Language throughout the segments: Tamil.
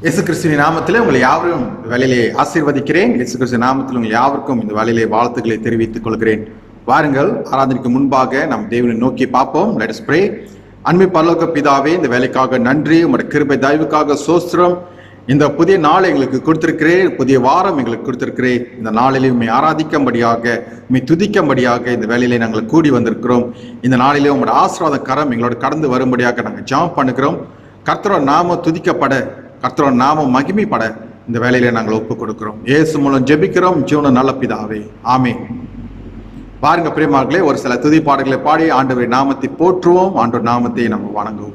இயேசு கிறிஸ்துவின் நாமத்திலே உங்களை யாவரும் வேலையிலே ஆசீர்வதிக்கிறேன். இயேசு கிறிஸ்து நாமத்தில் உங்கள் யாவருக்கும் இந்த வேலையிலே வாழ்த்துக்களை தெரிவித்துக் கொள்கிறேன். வாருங்கள், ஆராதனைக்கு முன்பாக நம் தேவனை நோக்கி பார்ப்போம். Let us pray. அன்பு பரலோக பிதாவே, இந்த வேலைக்காக நன்றி. உங்களுடைய கிருபை தயவுக்காக சோஸ்திரம். இந்த புதிய நாள் எங்களுக்கு கொடுத்திருக்கிறேன், புதிய வாரம் எங்களுக்கு கொடுத்திருக்கிறேன். இந்த நாளிலே உண்மை ஆராதிக்கும்படியாக, உண்மை துதிக்கும்படியாக இந்த வேலையிலே நாங்கள் கூடி வந்திருக்கிறோம். இந்த நாளிலே உங்களுடைய ஆசீர்வாத கரம் எங்களோட கடந்து வரும்படியாக நாங்கள் ஜெபம் பண்ணுகிறோம். கர்த்தரோட நாமம் துதிக்கப்பட, கர்த்தரோட நாமம் மகிமைப்பட இந்த வேலையில நாங்கள் ஒப்பு கொடுக்கிறோம். இயேசு மூலம் ஜெபிக்கிறோம் ஜீவன நல்ல பிதாவே, ஆமென். பாருங்க பிரியமார்களே, ஒரு சில துதி பாடல்களை பாடி ஆண்டவரின் நாமத்தை போற்றுவோம், ஆண்டவர் நாமத்தை நம்ம வணங்குவோம்.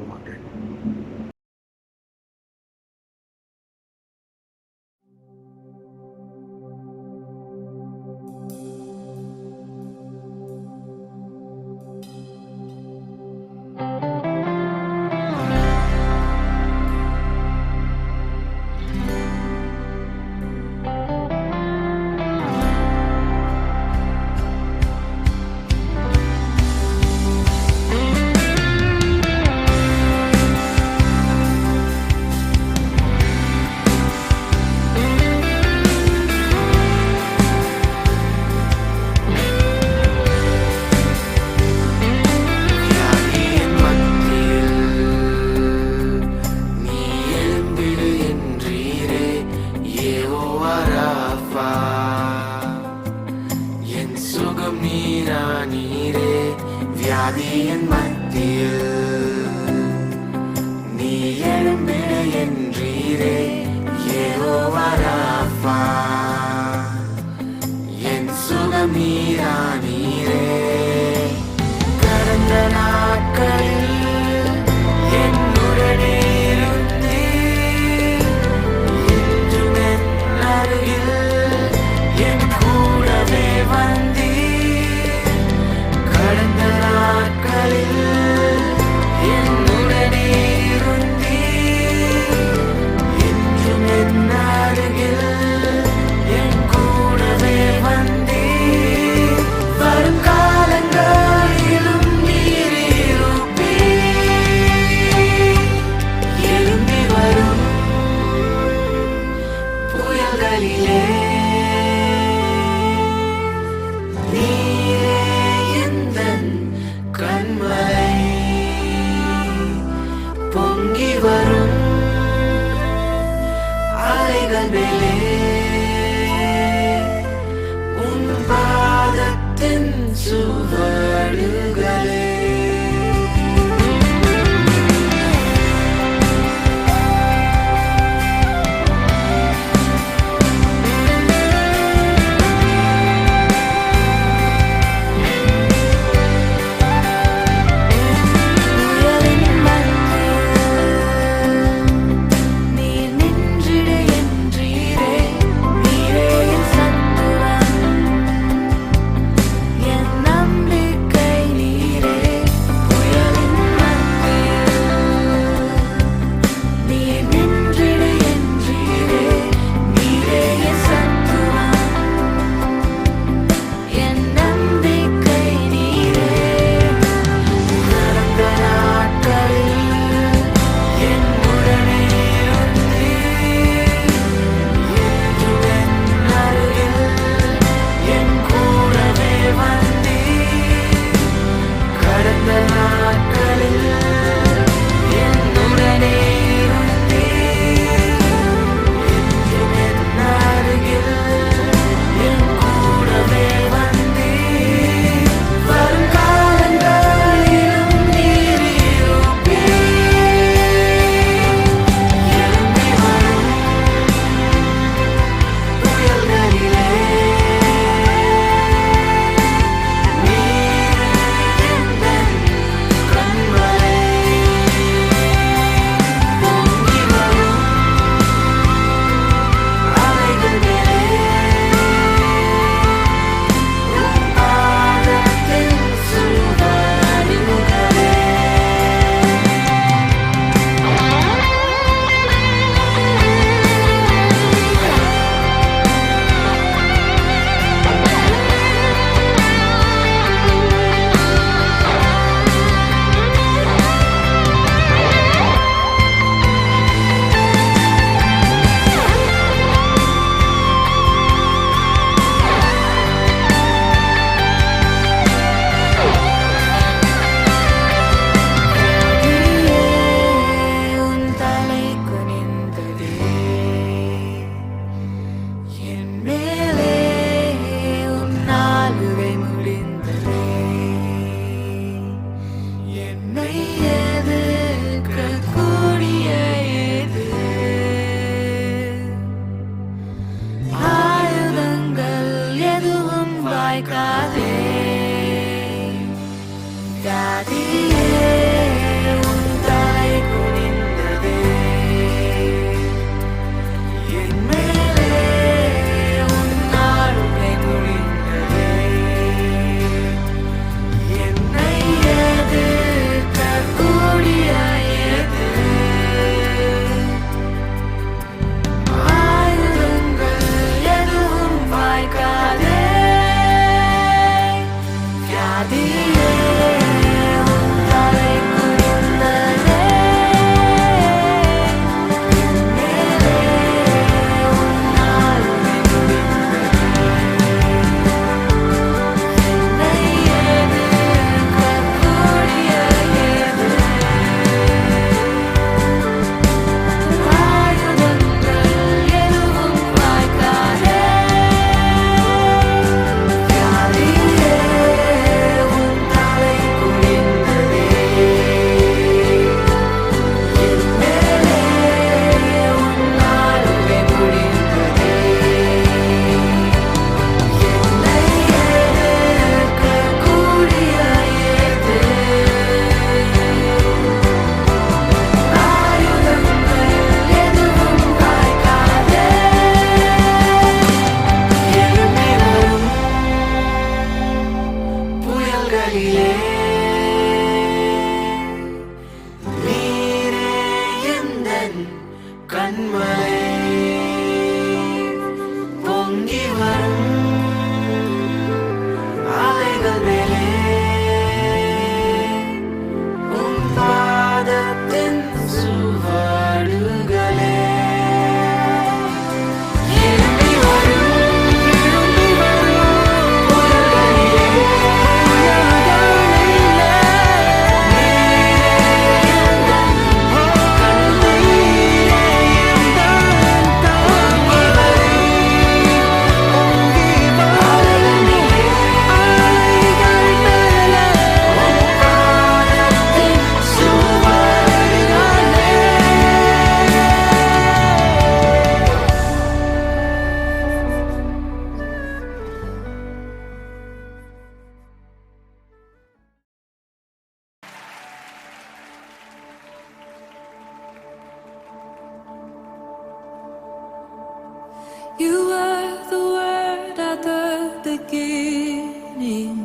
You were the word at the beginning,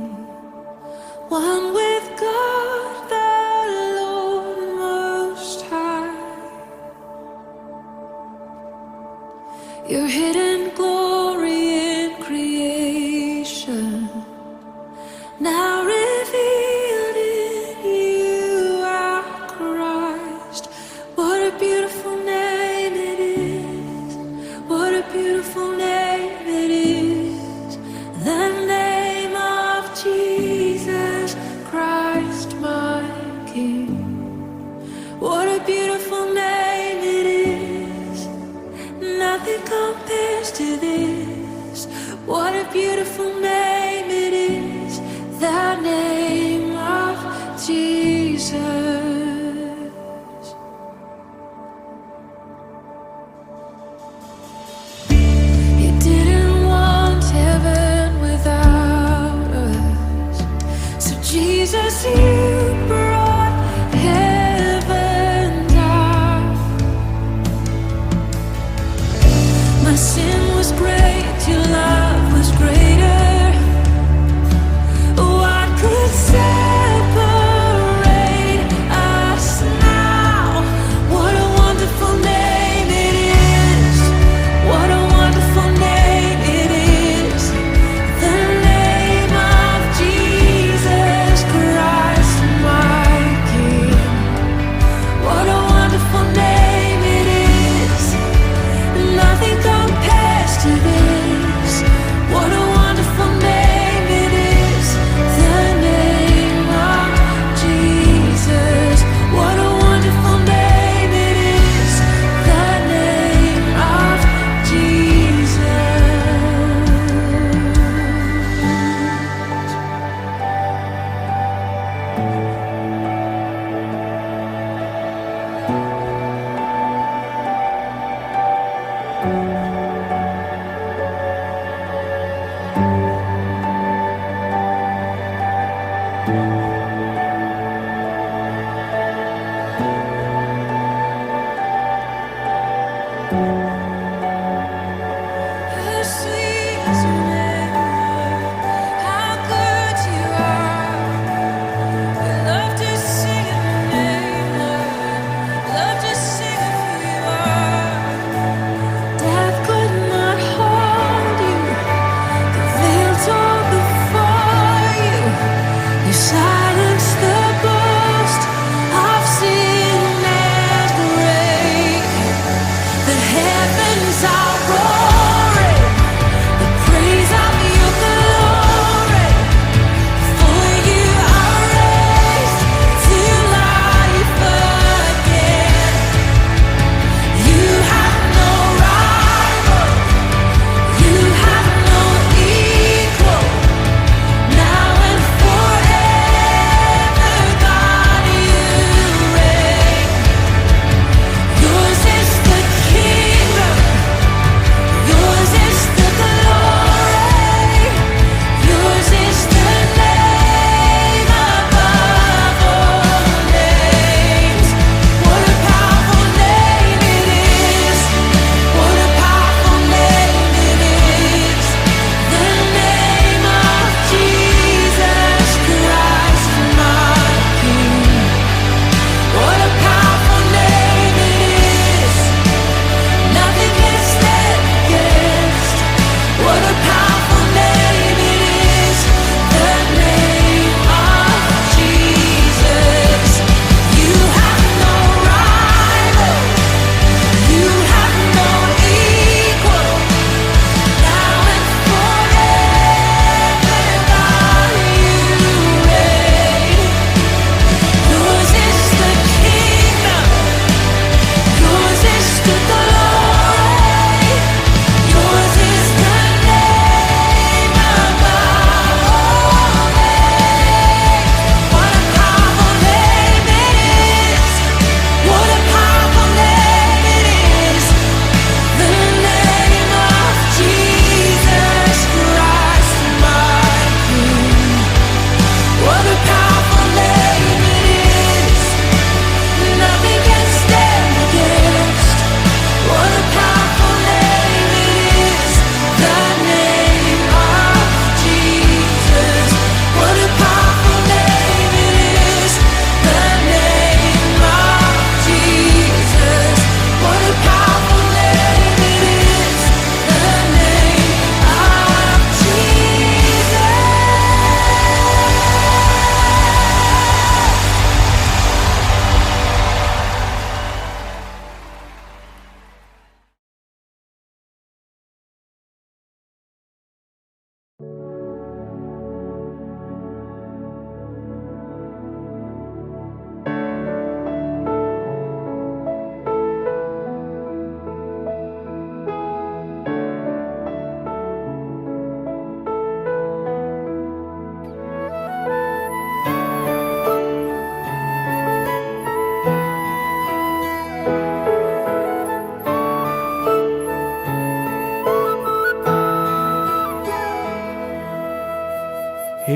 one with God the Lord Most High. Your hidden glory in creation, now revealed in you, our Christ. What a beautiful name it is. What a beautiful name it is. The name of Jesus Christ.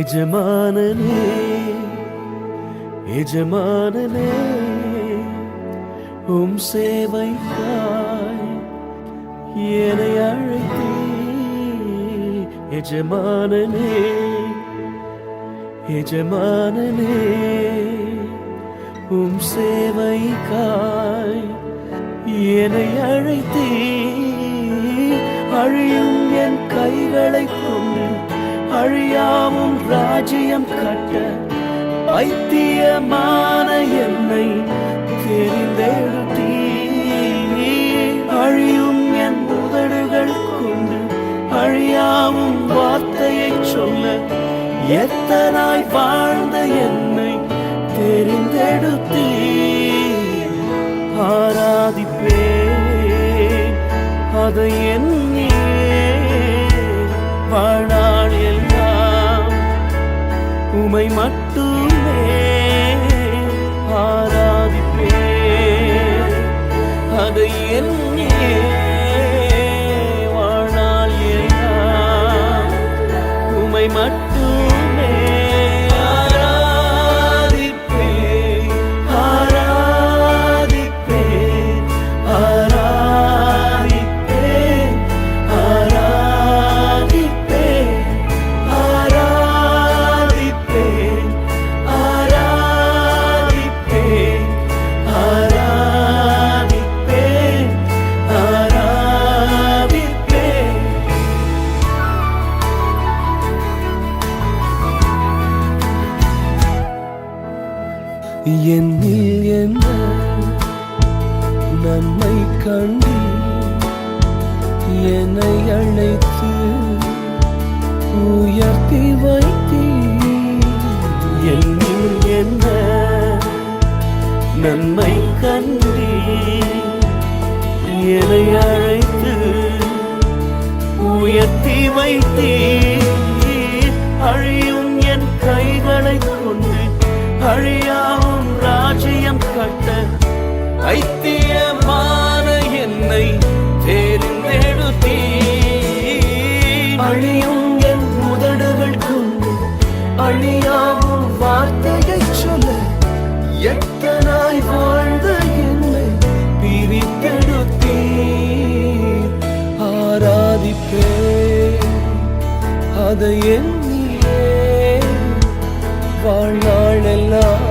எஜமானனே எஜமானனே உம் சேவைக்காய் என்னை அழைத்தீ எஜமானனே எஜமானனே உம் சேவைக்காய் என்னை அழைத்தீ அழியும் என் கைகளை கொண்டு அழியாவும் ராஜ்யம் கட்ட பைத்தியமான என்னை தெரிந்தெடுத்தீ அழியும் என் உதடுகள் கொண்டு அழியாவும் வார்த்தையை சொல்ல எத்தனாய் வாழ்ந்த என்னை தெரிந்தெடுத்தீ ஆராதிப்பேன் அதை எண்ணியே வாழ்நாள் எல்லாம் உமை மட்டுமே ஆராதிப்பேன் அதை எண்ணியே வாழ்நாள் எல்லாம் உமை மட்டுமே ஆராதிப்பேன் ஆராதிப்பேன் ஆராதிப்பேன் ஆராதிப்பேன் ஆராதிப்பேன் ஆராதிப்பேன் ஆராதிப்பேன் ஆராதிப்பேன் என்னில் என்ன நன்மை கண்டு என்னை அழைத்து உயர்த்தி வைத்தீ என்னில் என்ன நன்மை கண்டு என்னை அழைத்து உயர்த்தி வைத்தீ அழியும் என் கைகளை கொண்டு அழியாவும் ராஜ்யம் கட்ட பைத்தியமான என்னை தெரிந்தெடுத்தீ அழியும் என் உதடுகள் கொண்டு அழியாவும் வார்த்தையை சொல்ல எத்தனாய் வாழ்ந்த என்னை பிரித்தெடுத்தீ ஆராதிப்பேன் அதை எண்ணியே வாழ்நாள் எல்லாம்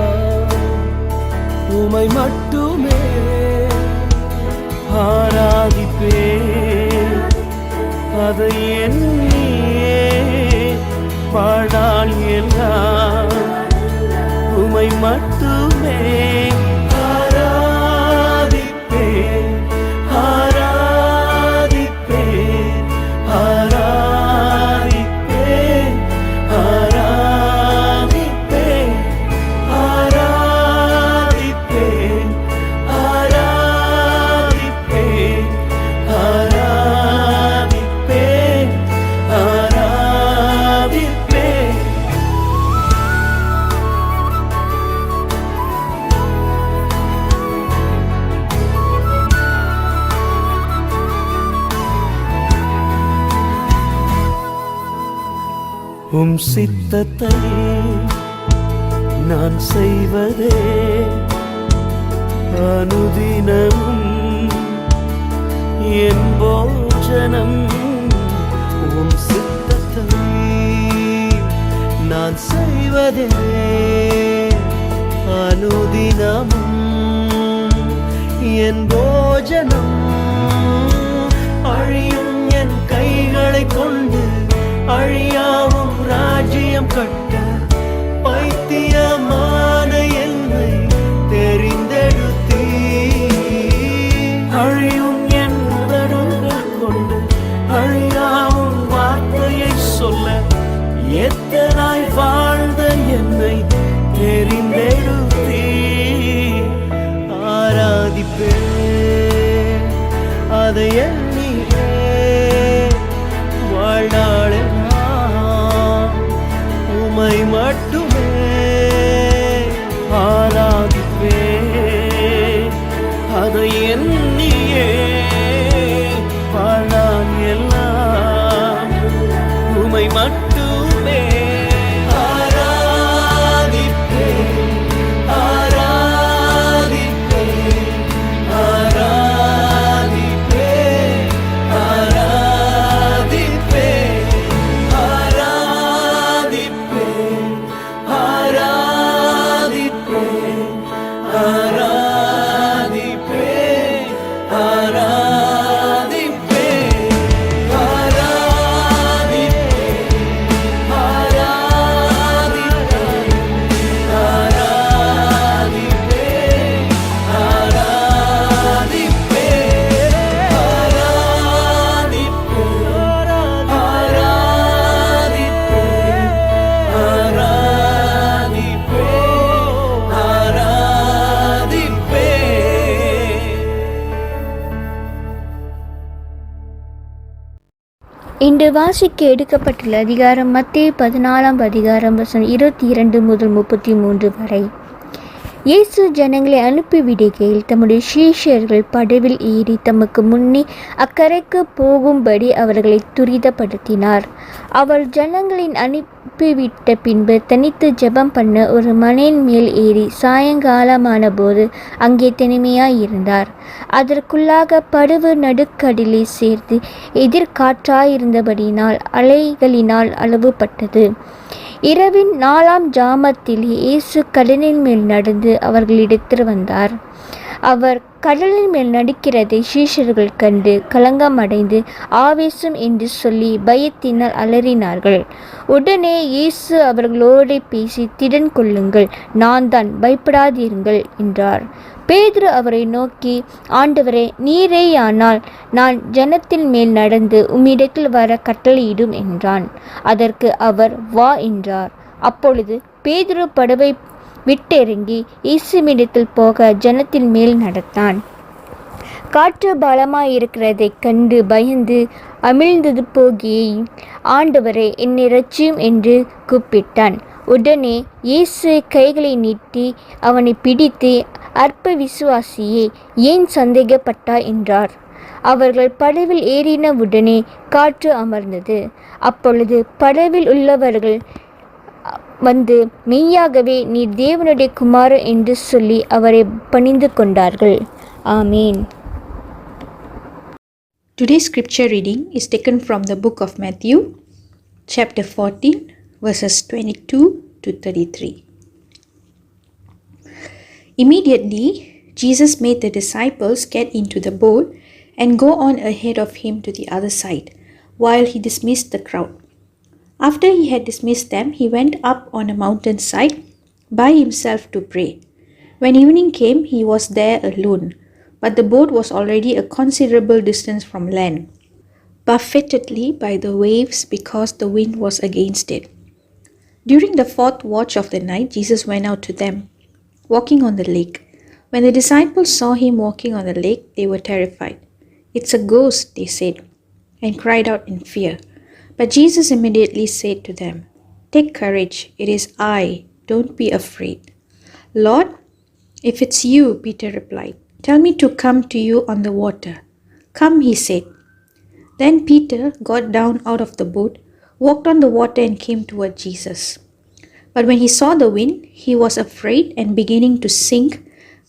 உமை மட்டுமே ஆராதிப்பேன் அதை எண்ணியே வாழ்நாள் எல்லாம் உமை மட்டுமே ஆராதிப்பேன் ஆராதிப்பேன் ஆராதிப்பேன் ஆராதிப்பேன் ஆராதிப்பேன் ஆராதிப்பேன் ஆராதிப்பேன் ஆராதிப்பேன் உம் சித்தத்தை நான் செய்வதே அனுதினமும் என் போஜனம் உம் சித்தத்தை நான் செய்வதே அனுதினமும் என் போஜனம் அழியும் என் கைகளை கொண்டு அழியாவும் ராஜ்யம் கட்ட பைத்தியமான என்னை தெரிந்தெடுத்தீ அழியும் என் உதடுகள் கொண்டு அழியாவும் வார்த்தையை சொல்ல எத்தனாய் வாழ்ந்த என்னை தெரிந்தெடுத்தீ ஆராதிப்பேன் அதை எண்ணியே வாழ்நாளெல்லாம் இன்று வாசிக்க எடுக்கப்பட்டுள்ள அதிகாரம் மத்தேயு 14 அதிகாரம் வசனம் 22 முதல் 33 வரை. இயேசு ஜனங்களை அனுப்பிவிடுகையில் தம்முடைய சீஷர்கள் படவில் ஏறி தமக்கு முன்னே அக்கரைக்கு போகும்படி அவர்களை துரிதப்படுத்தினார். அவர் ஜனங்களை அனுப்பிவிட்ட பின்பு தனித்து ஜெபம் பண்ண ஒரு மலையின் மேல் ஏறி சாயங்காலமான போது அங்கே தனிமையாயிருந்தார். அதற்குள்ளாக படவு நடுக்கடலை சேர்த்து எதிர்காற்றாயிருந்தபடியினால் அலைகளினால் அளவுபட்டது. இரவின் 4ஆம் ஜாமத்தில் இயேசு கடலின் மேல் நடந்து அவர்களிடத்தில் வந்தார். அவர் கடலின் மேல் நடக்கிறதை சீஷர்கள் கண்டு கலங்கமடைந்து ஆவேசம் என்று சொல்லி பயத்தினால் அலறினார்கள். உடனே இயேசு அவர்களோடு பேசி, திடன் கொள்ளுங்கள், நான் தான், பயப்படாதீர்கள் என்றார். பேதுரு அவரை நோக்கி, ஆண்டவரே, நீரேயானால் நான் ஜனத்தின் மேல் நடந்து உம்மிடத்தில் வர கட்டளையிடும் என்றான். அதற்கு அவர், வா என்றார். அப்பொழுது பேதுரு படவை விட்டிறங்கி இயேசுவினிடத்தில் போக ஜனத்தின் மேல் நடந்தான். காற்று பலமாயிருக்கிறதைக் கண்டு பயந்து அமிழ்ந்தது போகையில், ஆண்டவரே, என்னை இரட்சியும் என்று கூப்பிட்டான். உடனே இயேசு கைகளை நீட்டி அவனை பிடித்து, அற்ப விசுவாசியே, ஏன் சந்தேகப்பட்டாய் என்றார். அவர்கள் படவில் ஏறினவுடனே காற்று அமர்ந்தது. அப்பொழுது படவில் உள்ளவர்கள் வந்து, மெய்யாகவே நீர் தேவனுடைய குமாரன் என்று சொல்லி அவரை பணிந்து கொண்டார்கள். ஆமேன். Today's scripture reading is taken from the book of Matthew, chapter 14, verses 22 to 33. Immediately, Jesus made the disciples get into the boat and go on ahead of him to the other side, while he dismissed the crowd. After he had dismissed them, he went up on a mountainside by himself to pray. When evening came, he was there alone, but the boat was already a considerable distance from land, buffeted by the waves because the wind was against it. During the 4th watch of the night, Jesus went out to them, walking on the lake. When the disciples saw him walking on the lake, they were terrified. "It's a ghost," they said, and cried out in fear. But Jesus immediately said to them, "Take courage, it is I, don't be afraid." "Lord, if it's you," Peter replied, "tell me to come to you on the water." "Come," he said. Then Peter got down out of the boat, walked on the water and came toward Jesus. But when he saw the wind, he was afraid and beginning to sink,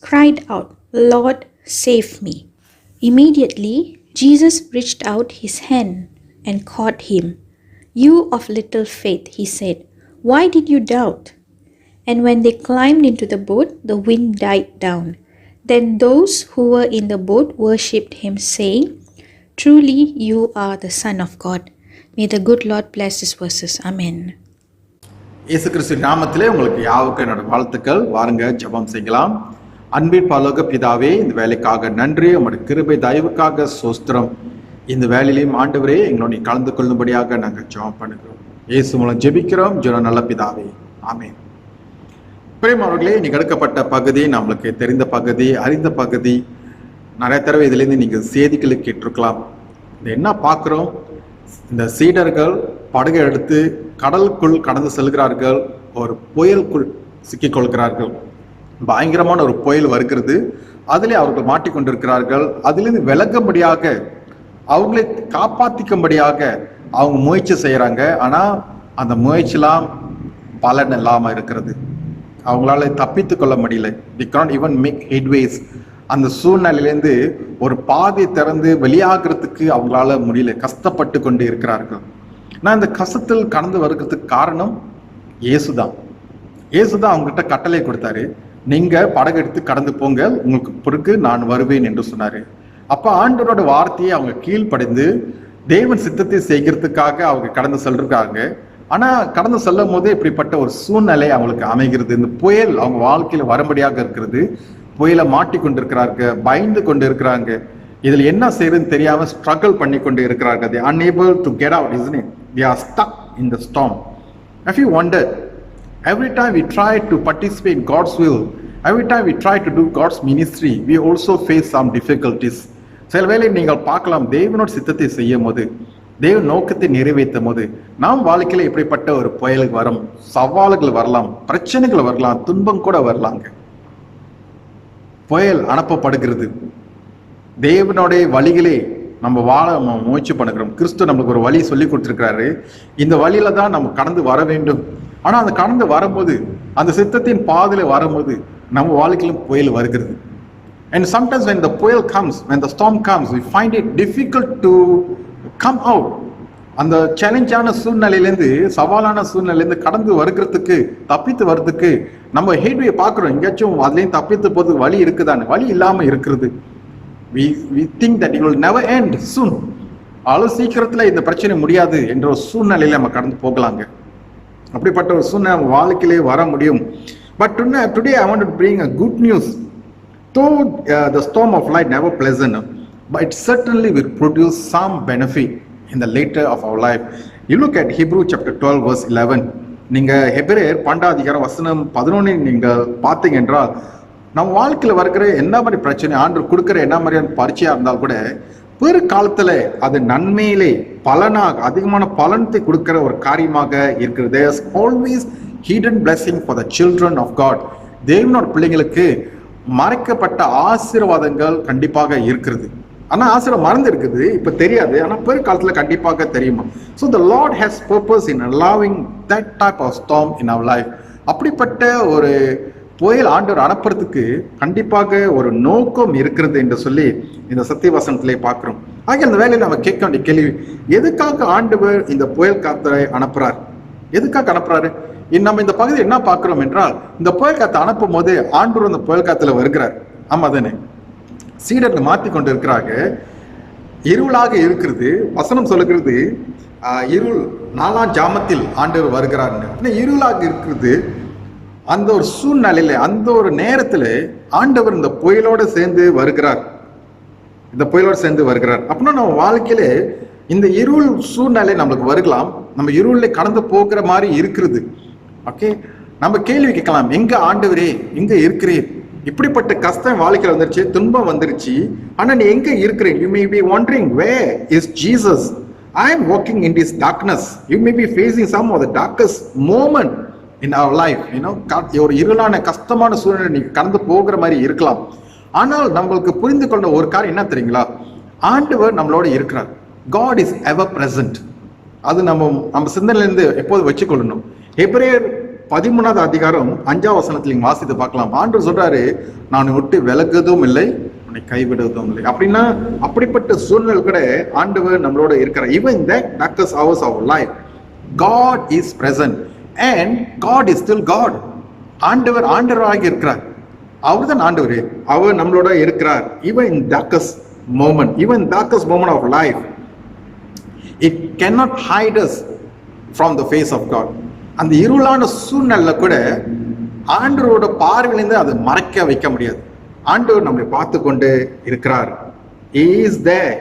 cried out, "Lord, save me." Immediately, Jesus reached out his hand and caught him. "You of little faith," he said, "why did you doubt?" And when they climbed into the boat, the wind died down. Then those who were in the boat worshipped him, saying, "Truly you are the Son of God." May the good Lord bless his verses. Amen. இயேசு கிறிஸ்து நாமத்திலே உங்களுக்கு யாவுக்கு என்னோட வாழ்த்துக்கள். வாருங்க ஜெபம் செய்யலாம். அன்பின் பரலோக பிதாவே, இந்த வேலைக்காக நன்றி, உங்களுடைய கிருபை தயவுக்காக ஸ்தோத்திரம். இந்த வேலையிலையும் ஆண்டவரே எங்களோட கலந்து கொள்ளும்படியாக நாங்கள் ஜெபம் பண்ணுகிறோம். இயேசு மூலம் ஜெபிக்கிறோம், ஜெபம் நல்ல பிதாவே, ஆமென். பிரியமானவர்களே, இன்னைக்கு எடுக்கப்பட்ட பகுதி நம்மளுக்கு தெரிந்த பகுதி, அறிந்த பகுதி. நிறைய தடவை இதுலேருந்து நீங்கள் செய்திகளை கேட்டிருக்கலாம். இந்த என்ன பார்க்குறோம், இந்த சீடர்கள் படகை எடுத்து கடலுக்குள் கடந்து செல்கிறார்கள். ஒரு புயலுக்குள் சிக்கிக்கொள்கிறார்கள். பயங்கரமான ஒரு புயல் வருகிறது. அதிலே அவர்கள் மாட்டிக்கொண்டிருக்கிறார்கள். அதிலிருந்து விலகும்படியாக, அவங்களை காப்பாற்றிக்கும்படியாக அவங்க முயற்சி செய்கிறாங்க. ஆனால் அந்த முயற்சிலாம் பலன் இல்லாமல் இருக்கிறது. அவங்களால தப்பித்து கொள்ள முடியல. தி கான்ட் ஈவன் மேக் ஹெட்வேஸ். அந்த சூழ்நிலையிலேருந்து ஒரு பாதை திறந்து வெளியாகிறதுக்கு அவங்களால முடியல. கஷ்டப்பட்டு கொண்டு இருக்கிறார்கள். ஆனால் இந்த கஷ்டத்தில் கடந்து வருகிறதுக்கு காரணம் இயேசுதான். இயேசுதான் அவங்ககிட்ட கட்டளை கொடுத்தாரு, நீங்க படகு எடுத்து கடந்து போங்க, உங்களுக்கு பிறகு நான் வருவேன் என்று சொன்னாரு. அப்ப ஆண்டவரோட வார்த்தையை அவங்க கீழ்ப்படைந்து தேவன் சித்தத்தை செய்கிறதுக்காக அவங்க கடந்து செல்றாங்க. ஆனா கடந்து செல்லும் போதே இப்படிப்பட்ட ஒரு சூழ்நிலை அவங்களுக்கு அமைகிறது. இந்த புயல் அவங்க வாழ்க்கையில வரும்படியாக இருக்கிறது. புயல மாட்டிக்கொண்டிருக்கிறாங்க, பயந்து கொண்டு இருக்கிறாங்க. இதுல என்ன செய்யறதுன்னு தெரியாம ஸ்ட்ரகிள் பண்ணி கொண்டு இருக்கிறார்கள். They are unable to get out, isn't it? They are stuck in the storm. Have you wondered, every time we try to participate in God's will, every time we try to do God's ministry, we also face some difficulties. சில வேளை நீங்கள் பார்க்கலாம், தேவனோட சித்தத்தை செய்யும் போது தேவ நோக்கத்தை நிறைவேற்றும் போது நாம் வாழ்க்கையில இப்படிப்பட்ட ஒரு புயலுக்கு வரும், சவால்கள் வரலாம், பிரச்சனைகள் வரலாம், துன்பம் கூட வரலாங்க. புயல் அனுப்பப்படுகிறது. தேவனுடைய வழிகளே நம்ம வாழ முயற்சி பண்ணுகிறோம். கிறிஸ்து நம்மளுக்கு ஒரு வழி சொல்லி கொடுத்திருக்கிறாரு. இந்த வழியில தான் நம்ம கடந்து வர வேண்டும். ஆனா அந்த கடந்து வரும்போது, அந்த சித்தத்தின் பாதையில வரும்போது நம்ம வாழ்க்கையிலும் புயல் வருகிறது. And sometimes when the puel comes, when the storm comes, we find it difficult to come out. அந்த சேலஞ்சான சூழ்நிலையிலேருந்து, சவாலான சூழ்நிலையிலேருந்து கடந்து வருகிறதுக்கு, தப்பித்து வர்றதுக்கு நம்ம ஹேட்வே பார்க்குறோம். எங்கேயாச்சும் அதுலேயும் தப்பித்து போது வழி இருக்குதான்னு. வழி இல்லாமல் இருக்கிறது. we think that it will never end soon. அவ்வளோ சீக்கிரத்தில் இந்த பிரச்சனை முடியாது என்ற ஒரு சூழ்நிலையில நம்ம கடந்து போகலாங்க. அப்படிப்பட்ட ஒரு சூழ்நிலை நம்ம வாழ்க்கையிலே வர முடியும். But today I want to bring a good news. Though the storm of life never pleasant, but it certainly will produce some benefit in the later of our life. You look at Hebrew chapter 12 verse 11. நீங்க ஹெபிரேயர் 12:11 நீங்க பார்த்தீங்க என்றால், நம்ம வாழ்க்கையில் வருகிற என்ன மாதிரி பிரச்சனை, ஆண்டு கொடுக்கிற என்ன மாதிரியான பரீட்சையா இருந்தால் கூட பிற காலத்துல அது நன்மையிலே பலனாக, அதிகமான பலனத்தை கொடுக்கிற ஒரு காரியமாக இருக்கிறது. There's always hidden blessing for the children of God. தேவனோட பிள்ளைங்களுக்கு மறைக்கப்பட்ட ஆசீர்வாதங்கள் கண்டிப்பாக இருக்கிறது. ஆனா ஆசீர்வாதம் மறந்து இருக்குது, இப்ப தெரியாது. ஆனா பிற காலத்துல கண்டிப்பாக தெரியுமா. So the Lord has purpose in allowing that type of storm in our life. அப்படிப்பட்ட ஒரு புயல் ஆண்டவர் அனுப்புறதுக்கு கண்டிப்பாக ஒரு நோக்கம் இருக்கிறது என்று சொல்லி இந்த சத்திய வசனத்திலே பார்க்கிறோம். ஆக இந்த வேலையில் நம்ம கேட்க வேண்டிய கேள்வி, எதுக்காக ஆண்டவர் இந்த புயல் காற்றை அனுப்புறார்? எதுக்காக அனுப்புறாரு? நம்ம இந்த பகுதியில் என்ன பார்க்கிறோம் என்றால், இந்த புயல் காற்றை அனுப்பும் போது ஆண்டவர் அந்த புயல் காத்துல வருகிறார். ஆமா தானே? சீடர்கள் மாத்தி கொண்டு இருக்கிறாங்க. இருளாக இருக்கிறது. வசனம் சொல்லுகிறது இருள் 4ஆம் ஜாமத்தில் ஆண்டவர் வருகிறார்னு. இருளாக இருக்கிறது. அந்த ஒரு சூழ்நிலையில, அந்த ஒரு நேரத்துல ஆண்டவர் இந்த புயலோட சேர்ந்து வருகிறார். இந்த புயலோட சேர்ந்து வருகிறார். அப்படின்னா நம்ம வாழ்க்கையில இந்த இருள் சூழ்நிலை நம்மளுக்கு வருகலாம். நம்ம இருளை கடந்து போகிற மாதிரி இருக்கிறது. ஓகே, நம்ம கேள்வி கேட்கலாம், எங்க ஆண்டவரே, எங்க இருக்கிறீர்? இப்படிப்பட்ட கஷ்டம் வாழ்க்கையில் வந்துருச்சு, துன்பம் வந்துருச்சு, ஆனா நீ எங்க இருக்கிறீர்? You may be wondering, where is Jesus? I am walking in this darkness. You may be facing some of the darkest moment in our life. ஒரு இருளான கஷ்டமான சூழ்நிலை நீங்க கடந்து போகிற மாதிரி இருக்கலாம். ஆனால் நம்மளுக்கு புரிந்து கொண்ட ஒரு காரியம் என்ன தெரியுங்களா? ஆண்டவர் நம்மளோட இருக்கிறார். God is ever present. அது நம்ம சிந்தனையிலிருந்து எப்போது வச்சுக்கொள்ளணும். எபிரேயர் 13ஆவது அதிகாரம் 5ஆம் வசனத்தில் நீங்க வாசித்து பார்க்கலாம். ஆண்டவர் சொல்றாரு, நான் விட்டு விலகுவதும் இல்லை, உன்னை கைவிடுவதும் இல்லை. அப்படின்னா அப்படிப்பட்ட சூழ்நிலை கூட ஆண்டவர் நம்மளோட இருக்கிறார். Even in that darkest hours of life, God is present and God is still God. ஆண்டவராக இருக்கிறார். அவர் தான் ஆண்டவர். அவர் நம்மளோட இருக்கிறார். Even in darkest moment, even darkest moment of life, it cannot hide us from the face of God. அந்த இருளான சூழ்நிலை கூட ஆண்டவரோட பார்வையிலிருந்து அதை மறைக்க வைக்க முடியாது. ஆண்டவர் நம்மளை பார்த்து கொண்டு இருக்கிறார். He is there.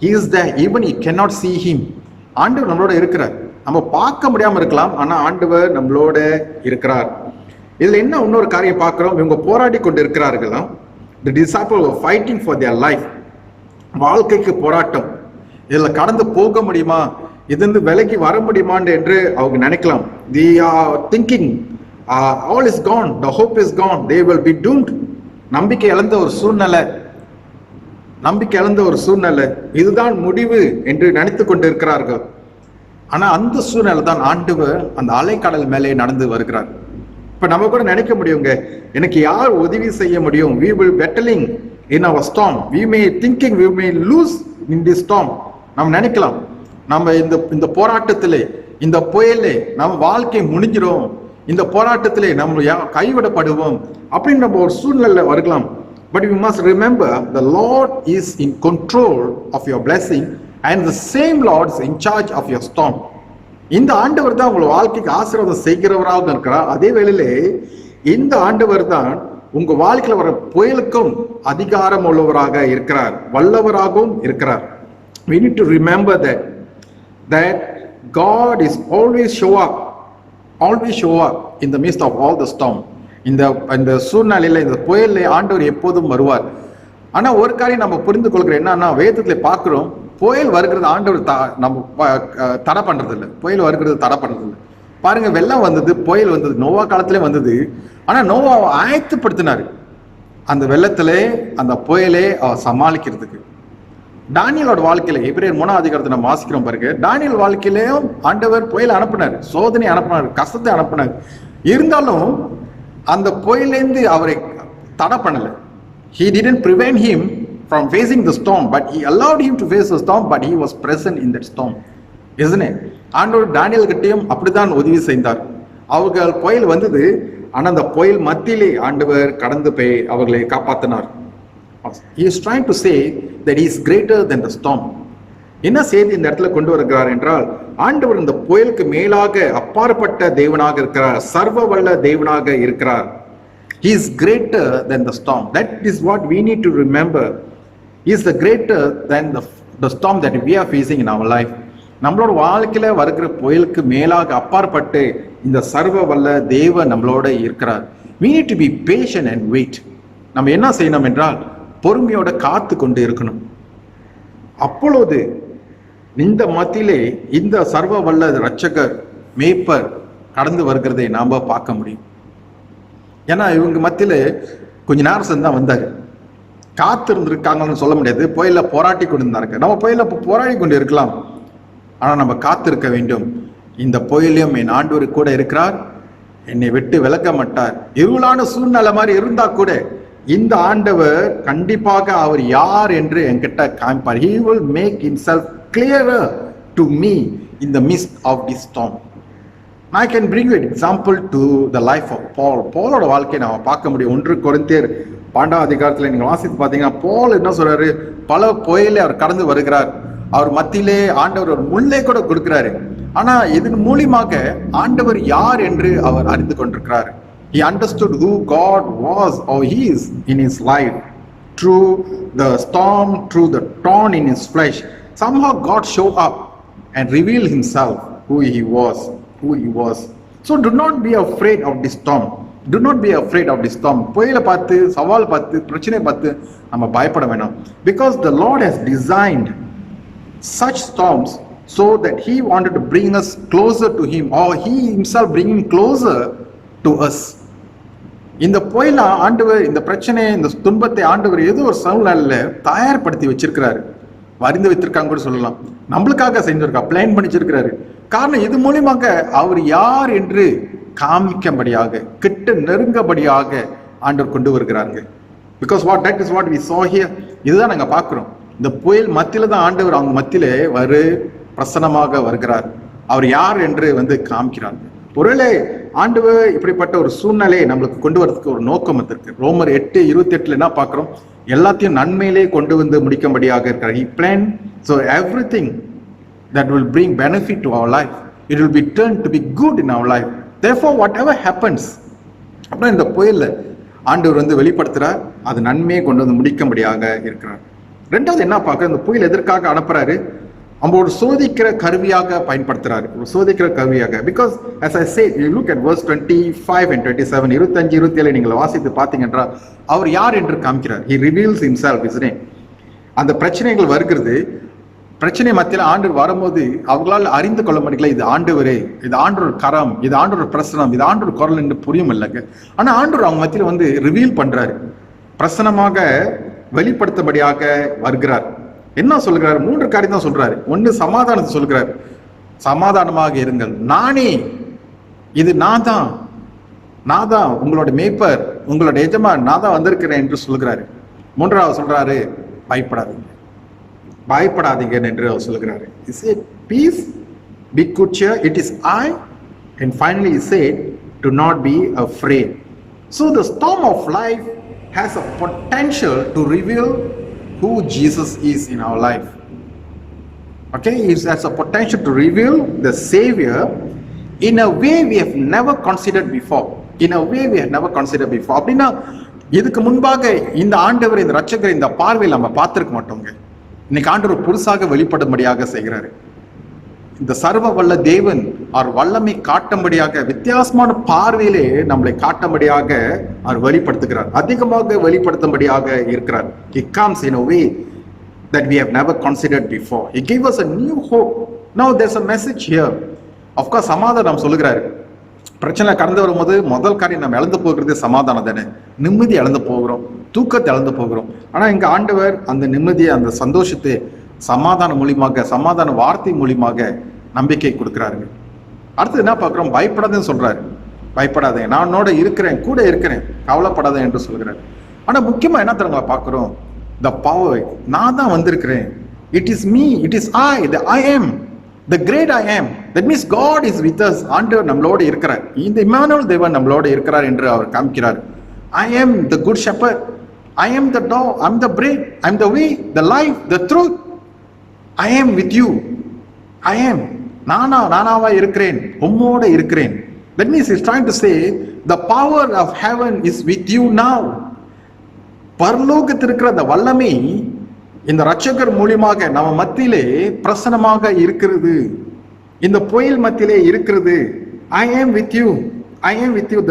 He is there. Even you cannot see him. ஆண்டவர் நம்மளோட இருக்கிறார். நம்ம பார்க்க முடியாம இருக்கலாம், ஆனா ஆண்டவர் நம்மளோட இருக்கிறார். இதுல என்ன இன்னொரு காரியம் பார்க்கிறோம், இவங்க போராடி கொண்டு இருக்கிறார்களாம். The disciples were fighting for their life. வாழ்க்கைக்கு போராட்டம். இதுல கடந்து போக முடியுமா, இது விலகி வர முடியுமா என்று அவங்க நினைக்கலாம். They are thinking all is gone, the hope is gone, they will be doomed. நம்பிக்கை இழந்த ஒரு சூழ்நிலை, இதுதான் முடிவு என்று நினைத்து கொண்டு இருக்கிறார்கள். ஆனா அந்த சூழ்நிலை தான் ஆண்டவர் அந்த அலைக்கடல் மேலே நடந்து வருகிறார். இப்ப நம்ம கூட நினைக்க முடியுங்க, எனக்கு யார் உதவி செய்ய முடியும்? We will battling in our storm. We may thinking we may lose in this storm. நம்ம நினைக்கலாம், நம்ம இந்த போராட்டத்திலே, இந்த புயலே நம்ம வாழ்க்கை முடிஞ்சிடும், இந்த போராட்டத்திலே நம்ம கைவிடப்படுவோம் அப்படின்னு நம்ம ஒரு சூழ்நிலை வருகலாம். But we must remember, the Lord is in control of your blessing and the same Lord is in charge of your storm. இந்த ஆண்டவர் தான் உங்க வாழ்க்கைக்கு ஆசீர்வாதம் செய்கிறவராக இருக்கிறார். அதே வேளையிலே இந்த ஆண்டவர் தான் உங்க வாழ்க்கையில வர புயலுக்கும் அதிகாரம் உள்ளவராக இருக்கிறார், வல்லவராகவும் இருக்கிறார். We need to remember that God is always show up in the midst of all the storm. இந்த சூழ்நிலையில, இந்த புயல்ல ஆண்டவர் எப்போதும் வருவார். ஆனா ஒரு காரியம் நம்ம புரிந்து கொள்கிறோம், என்னன்னா வேதத்துல பார்க்கிறோம், புயல் வருகிறது ஆண்டவர் நம்ம தடை பண்றது இல்லை. புயல் வருகிறது தடை பண்றது இல்லை. பாருங்க, வெள்ளம் வந்தது, புயல் வந்தது, நோவா காலத்திலே வந்தது. ஆனா நோவாவை ஆயத்தப்படுத்தினாரு அந்த வெள்ளத்திலே, அந்த புயலே சமாளிக்கிறதுக்கு. டானியலோட வாழ்க்கையில எபிரேயர் 3ஆம் அதிகாரத்தை நம்ம வாசிக்கிறோம் பாருங்க. டானியல் வாழ்க்கையிலேயும் ஆண்டவர் புயல் அனுப்பினார், சோதனை அனுப்பினார், கஷ்டத்தை அனுப்பினார். இருந்தாலும் அந்த புயலேந்து அவரை தடை பண்ணல. He didn't prevent him from facing the storm, but he allowed him to face the storm, but he was present in that storm, isn't it? ஆண்டவர் டானியல் கிட்டையும் அப்படித்தான் உதவி செய்தார். அவர்கள் புயல் வந்தது, ஆனா அந்த புயல் மத்தியிலே ஆண்டவர் கடந்து போய் அவர்களை காப்பாற்றினார். He is trying to say that he is greater than the storm. என்ன செய்தி இந்த இடத்துல கொண்டு வருகிறார் என்றால், ஆண்டவர் இந்த புயலுக்கு மேலாக அப்பாற்பட்ட தேவனாக இருக்கிறார், சர்வ வல்ல தேவனாக இருக்கிறார். He is greater than the storm. That is what we need to remember. He is the greater than the storm that we are facing in our life. நம்மளோட வாழ்க்கையில வருகிற புயலுக்கு மேலாக அப்பாற்பட்டு இந்த சர்வ வல்ல தேவன் நம்மளோட இருக்கிறார். We need to be patient and wait. நம்ம என்ன செய்யணும் என்றால் பொறுமையோட காத்து கொண்டு இருக்கணும். அப்பொழுது இந்த மத்தியிலே இந்த சர்வ வல்ல இரட்சகர் மேய்ப்பர் கடந்து வருகிறதை நாம பார்க்க முடியும். ஏன்னா இவங்க மத்தியில கொஞ்ச நேரம் சேர்ந்து தான் வந்தாரு. காத்து இருந்திருக்காங்கன்னு சொல்ல முடியாது. புயல போராட்டி கொண்டு இருந்தாங்க. நம்ம புயல போராடி கொண்டு இருக்கலாம், ஆனா நம்ம காத்திருக்க வேண்டும். இந்த புயலையும் என் ஆண்டவர் கூட இருக்கிறார், என்னை விட்டு விலக மாட்டார். இருளான சூழ்நிலை மாதிரி இருந்தா கூட இந்த ஆண்டவர் கண்டிப்பாக அவர் யார் என்று என்கிட்ட காமிப்பார். He will make himself clearer to me in the midst of this storm. I can bring you an example to the life of Paul. பாலோட வாழ்க்கையை நாம பார்க்க முடியும். 1 கொரிந்தியர் 12ஆம் அதிகாரத்துல நீங்க வாசித்து பார்த்தீங்கன்னா, பால் என்ன சொல்றாரு, பல புயலை அவர் கடந்து வருகிறார். அவர் மத்தியிலே ஆண்டவர் ஒரு முள்ளை கூட கொடுக்கிறாரு. ஆனா இதன் மூலியமாக ஆண்டவர் யார் என்று அவர் அறிந்து கொண்டிருக்கிறார். He understood who God was or he is in his life. Through the storm, through the thorn in his flesh, somehow God showed up and revealed himself who he was. So do not be afraid of this storm. Do not be afraid of this storm. புயலை பார்த்து, சவால் பார்த்து, பிரச்சனை பார்த்து நம்ம பயப்பட வேண்டாம். Because the Lord has designed such storms so that he wanted to bring us closer to him, or he himself bringing closer to us. இந்த புயல ஆண்டவர், இந்த பிரச்சனை, இந்த துன்பத்தை ஆண்டவர் ஏதோ ஒரு சூழ்நிலையில தயார்படுத்தி வச்சிருக்கிறாரு. வரிந்து வைத்திருக்காங்க கூட சொல்லலாம். நம்மளுக்காக செஞ்சிருக்கா, பிளான் பண்ணி வச்சிருக்கிறாரு. காரணம் இது மூலியமாக அவர் யார் என்று காமிக்கும்படியாக, கிட்ட நெருங்கபடியாக ஆண்டவர் கொண்டு வருகிறாங்க. Because that is what we saw here. இதுதான் நாங்க பார்க்கிறோம். இந்த புயல் மத்தியில தான் ஆண்டவர் அவங்க மத்தியிலே பிரசன்னமாக வருகிறார். அவர் யார் என்று காமிக்கிறார். ஒருவேளை ஆண்டவர் இப்படிப்பட்ட ஒரு சூழ்நிலையை நம்மளுக்கு கொண்டு வரதுக்கு ஒரு நோக்கம் இருக்கு. ரோமர் 8:28 என்ன பார்க்கிறோம், எல்லாத்தையும் நன்மையிலே கொண்டு வந்து முடிக்கும்படியாக இருக்கிறார். He planned so everything that will bring benefit to our life, it will be turned to be good in our life. Therefore whatever happens, அப்புறம் இந்த புயல்ல ஆண்டவர் வெளிப்படுத்துறார், அது நன்மையை கொண்டு வந்து முடிக்கும்படியாக இருக்கிறார். ரெண்டாவது என்ன பார்க்க, இந்த புயல் எதற்காக அனுப்புறாரு, நம்மளோட சோதிக்கிற கருவியாக பயன்படுத்துறாரு, ஒரு சோதிக்கிற கருவியாக. Because as I said, you look at verse 25 and 27, 25, 27 நீங்கள் வாசித்து பார்த்தீங்கன்னா அவர் யார் என்று காமிக்கிறார். He reveals himself, isn't it? அந்த பிரச்சனைகள் வருகிறது, பிரச்சனை மத்தியில் ஆண்டவர் வரும்போது அவங்களால் அறிந்து கொள்ள முடியல, இது ஆண்டவரே, இது ஆண்டவர் கரம், இது ஆண்டவர் பிரசனம், இது ஆண்டவர் குரல் என்று புரியும் இல்லைங்க. ஆனா ஆண்டவர் அவங்க மத்தியில் ரிவீல் பண்றாரு, பிரசனமாக வெளிப்படுத்தபடியாக வருகிறார். என்ன சொல்கிறார், 3 காரியம் தான் சொல்றாரு. 1, சமாதானத்தை சொல்கிறார், சமாதானமாக இருங்கள், நானே, இது நான் தான் உங்களோட மேய்ப்பர், உங்களோட எஜமான், நான் தான் வந்திருக்கிறேன் என்று சொல்கிறாரு. 3வது சொல்றாரு, பயப்படாதீங்க என்று அவர் சொல்கிறாரு. He said, peace, be good cheer, it is I. And finally he said, do not be afraid. So the storm of life has a potential to reveal who Jesus is in our life. Okay, it has a potential to reveal the Savior in a way we have never considered before. அப்படின்னா இதுக்கு முன்பாக இந்த ஆண்டவர், இந்த ரட்சகர், இந்த பார்வையில் நம்ம பார்த்திருக்க மாட்டோங்க. இன்னைக்கு ஆண்டவர் புதுசாக வெளிப்படும்படியாக செய்கிறாரு. இந்த சர்வ வல்ல தேவன் அவர் வல்லமை காட்டும்படியாக, வித்தியாசமான பார்வையிலே நம்மளை காட்டும்படியாக அவர் வெளிப்படுத்துகிறார், அதிகமாக வெளிப்படுத்தும்படியாக இருக்கிறார். He comes in a way that we have never considered before. He gave us a new hope. Now there's a message here. Of course, சமாதானம் சொல்லுகிறாரு. பிரச்சனை கடந்து வரும்போது முதல் காரியம் நம்ம இழந்து போகிறது சமாதானம் தானே. நிம்மதி இழந்து போகிறோம், தூக்கத்தை இழந்து போகிறோம். ஆனா இங்க ஆண்டவர் அந்த நிம்மதியை, அந்த சந்தோஷத்தை சமாதான மூலியமாக, சமாதான வார்த்தை மூலியமாக நம்பிக்கை கொடுக்கிறாருங்க. அடுத்து என்ன பார்க்கிறோம்? பயப்படாதேன்னு சொல்றாரு. பயப்படாதே, நான் உன்னோட இருக்கிறேன், கூட இருக்கிறேன், கவலைப்படாதே என்று சொல்கிறார். ஆனா முக்கியமா என்ன தரங்களா பார்க்கிறோம்? the power, நான் தான் வந்திருக்கிறேன். It is me, it is I, the I am, the great I am. That means God is with us. ஆண்டவர் நம்மளோடு இருக்கிறார். இந்த இம்மானுவேல் தேவன் நம்மளோடு இருக்கிறார் என்று அவர் காமிக்கிறார். I am the good shepherd, I am the door, I am the bread, I am the way, the life, the truth. I am with you. I am. நானாவா இருக்கிறேன், உம்மோட இருக்கிறேன். That means he's trying to say the power of heaven is with you now. பரலோகத்தில் இருக்கிற அந்த வல்லமை இந்த இரட்சகர் மூலமாக நம்ம மத்தியிலே பிரசன்னமாக இருக்கிறது. இந்த புயல் மத்தியிலே இருக்கிறது. I am with you. I am with you.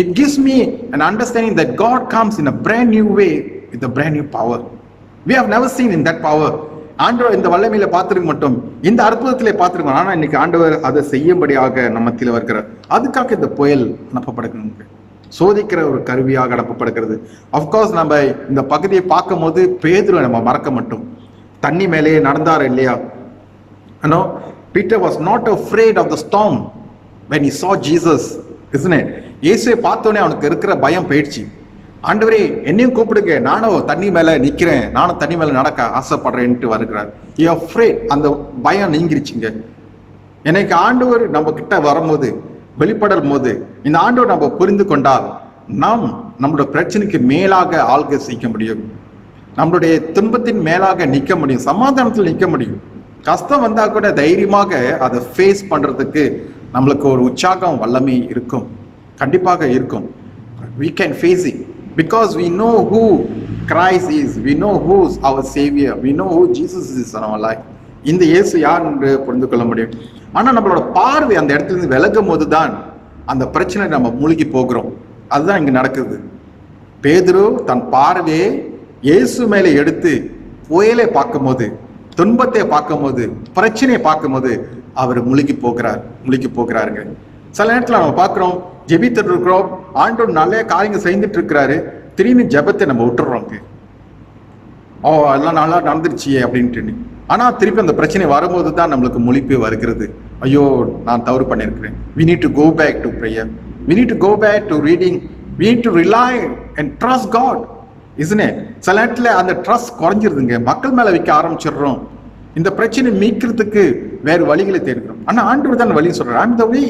It gives me an understanding that God comes in a brand new way with a brand new power. We have never seen in that power. ஆண்டவர் இந்த வல்லமையில பார்த்திருக்க மட்டும், இந்த அற்புதத்திலே பார்த்திருக்கோம். ஆனா இன்னைக்கு ஆண்டவர் அதை செய்யும்படியாக நம்ம மத்தியில வருகிறார். அதுக்காக இந்த புயல் அனுப்பப்படுகிறது, சோதிக்கிற ஒரு கருவியாக அனுப்பப்படுகிறது. அப்கோர்ஸ் நம்ம இந்த பகுதியை பார்க்கும் போது பேதுரு நம்ம மறக்க மாட்டோம். தண்ணி மேலே நடந்தார் இல்லையா? No, Peter was not afraid of the storm when he saw Jesus, isn't it? இயேசுவை பார்த்தோன்னே அவனுக்கு இருக்கிற பயம் போயிடுச்சு. ஆண்டவரே என்னையும் கூப்பிடுங்க, நானும் தண்ணி மேல நிக்கிறேன், நானும் தண்ணி மேல நடக்க ஆசைப்படுறேன்ட்டு வருகிறார். He afraid, அந்த பயம் நீங்கிருச்சுங்க. எனக்கு ஆண்டவர் நம்ம கிட்ட வரும்போது, வெளிப்படும் போது, இந்த ஆண்டவர் நம்ம புரிந்து கொண்டால் நாம் நம்மளோட பிரச்சனைக்கு மேலாக ஆள்கை செய்ய முடியும், நம்மளுடைய துன்பத்தின் மேலாக நிற்க முடியும், சமாதானத்தில் நிற்க முடியும். கஷ்டம் வந்தா கூட தைரியமாக அதை ஃபேஸ் பண்றதுக்கு நம்மளுக்கு ஒரு உற்சாகம், வல்லமை இருக்கும், கண்டிப்பாக இருக்கும். We can face it because we know who Christ is, we know who's our savior, we know who Jesus is in our life. இந்த இயேசு யார் என்று புரிந்து கொள்ள முடியும். ஆனா நம்மளோட பார்வை அந்த இடத்துல இருந்து விலகும் போதுதான் அந்த பிரச்சனை நம்ம மூழ்கி போகிறோம். அதுதான் இங்க நடக்குது. பேதுரு தன் பார்வையை இயேசு மேலே எடுத்து புயலை பார்க்கும் போது, துன்பத்தை பார்க்கும் போது, பிரச்சனையை பார்க்கும் போது அவர் மூழ்கி போகிறாருங்க. சில நேரத்தில் நம்ம பார்க்கிறோம், ஜெபித்துட்டு இருக்கிறோம், ஆண்டவர் நல்ல காரியங்கள் செய்துட்டு இருக்கிறாரு, திரும்பி ஜெபத்தை நம்ம விட்டுறோம். எல்லாம் நல்லா நடந்துருச்சு அப்படின்ட்டு. ஆனா திருப்பி அந்த பிரச்சனை வரும்போது தான் நம்மளுக்கு முழிப்பு வருகிறது. ஐயோ, நான் தவறு பண்ணியிருக்கிறேன். We need to go back to prayer. We need to go back to reading. We need to rely and trust God, isn't it? சில நேரத்தில் அந்த ட்ரஸ்ட் குறைஞ்சிருதுங்க, மக்கள் மேல வைக்க ஆரம்பிச்சிடுறோம். இந்த பிரச்சனை மீட்கிறதுக்கு வேறு வழிகளை தேடுகிறோம். ஆனா ஆண்டவர் தான் வழி சொல்றாரு. I'm the way.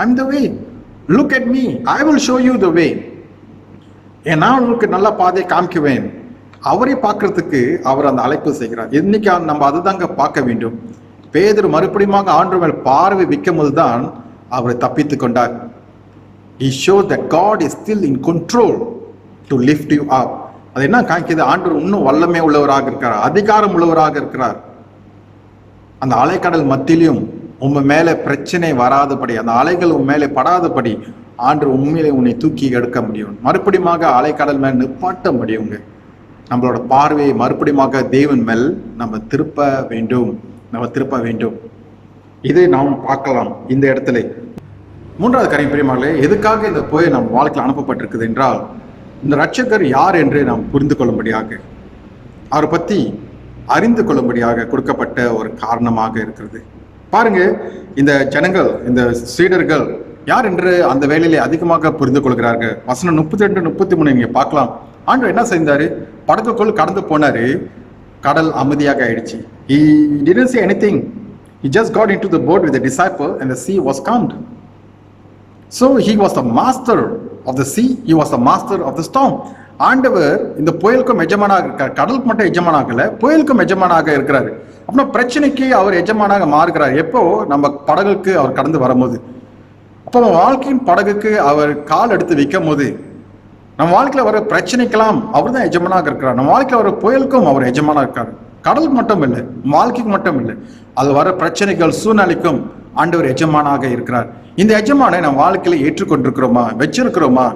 I'm the way. Look at me. I will show you the way. நான் உங்களுக்கு நல்ல பாதையை காமிக்குவேன். அவரை பார்க்கறதுக்கு அவர் அந்த அழைப்பு செய்கிறார். இன்னைக்கு நம்ம அதுதாங்க பார்க்க வேண்டும். பேதுரு மறுபடியும் ஆண்டவர் பார்வை வைக்கும் போதுதான் அவரை தப்பித்து கொண்டார். He showed that God is still in control to lift you up. அது என்ன காமிக்குது? ஆண்டவர் இன்னும் வல்லமை உள்ளவராக இருக்கிறார், அதிகாரம் உள்ளவராக இருக்கிறார். அந்த அலைக்கடல் மத்தியிலும் உங்க மேல பிரச்சனை வராதபடி, அந்த அலைகள் உன் மேலே படாதபடி ஆண்டவர் உண்மையிலே உன்னை தூக்கி எடுக்க முடியும். மறுபடியும் அலைக்கடல் மேல் நிப்பாட்ட முடியுங்க. நம்மளோட பார்வையை மறுபடியும் தேவன் மேல் நம்ம திருப்ப வேண்டும். இதை நாம் பார்க்கலாம் இந்த இடத்துல. மூன்றாவது காரியம் பிரியமானவர்களே, எதுக்காக இந்த புயல் நம் வாழ்க்கையில் அனுப்பப்பட்டிருக்குது என்றால், இந்த இரட்சகர் யார் என்று நாம் புரிந்து கொள்ளும்படியாக, அவரை பற்றி அறிந்து கொள்ளும்படியாக கொடுக்கப்பட்ட ஒரு காரணமாக இருக்கிறது. பாருங்க, இந்த ஜனங்கள், இந்த சீடர்கள் யார் என்று அந்த வேலையிலே அதிகமாக புரிந்து கொள்கிறார்கள். வசனம் 32-33 நீங்க பார்க்கலாம். ஆண்டவர் என்ன செய்தாரு? படகுக்குள் கடந்து போனாரு, கடல் அமைதியாக ஆயிடுச்சு. He didn't say anything. He just got into the boat with the disciple and the sea was calmed. So he was the master of the sea, he was the master of the storm. ஆண்டவர் இந்த புயலுக்கும் எஜமானாக இருக்கார். கடலுக்கு மட்டும் எஜமானாகல, புயலுக்கும் எஜமானாக இருக்கிறாரு. அப்படின்னா பிரச்சனைக்கு அவர் எஜமானாக மாறுகிறார். எப்போ? நம்ம படகுக்கு அவர் கடந்து வரும்போது. அப்போ நம்ம வாழ்க்கையின் படகுக்கு அவர் கால் எடுத்து வைக்கும் போது, நம்ம வாழ்க்கையில வர பிரச்சனைக்கெல்லாம் அவர் தான் எஜமானாக இருக்கிறார். நம்ம வாழ்க்கையில வர புயலுக்கும் அவர் எஜமானாக இருக்காரு. கடலுக்கு மட்டும் இல்லை, வாழ்க்கைக்கு மட்டும் இல்லை, அது வர பிரச்சனைகள், சூழ்நிலைக்கும் ஆண்டவர் எஜமானாக இருக்கிறார். இந்த எஜமானை நம்ம வாழ்க்கையில ஏற்றுக்கொண்டிருக்கிறோமா, வச்சிருக்கிறோமா?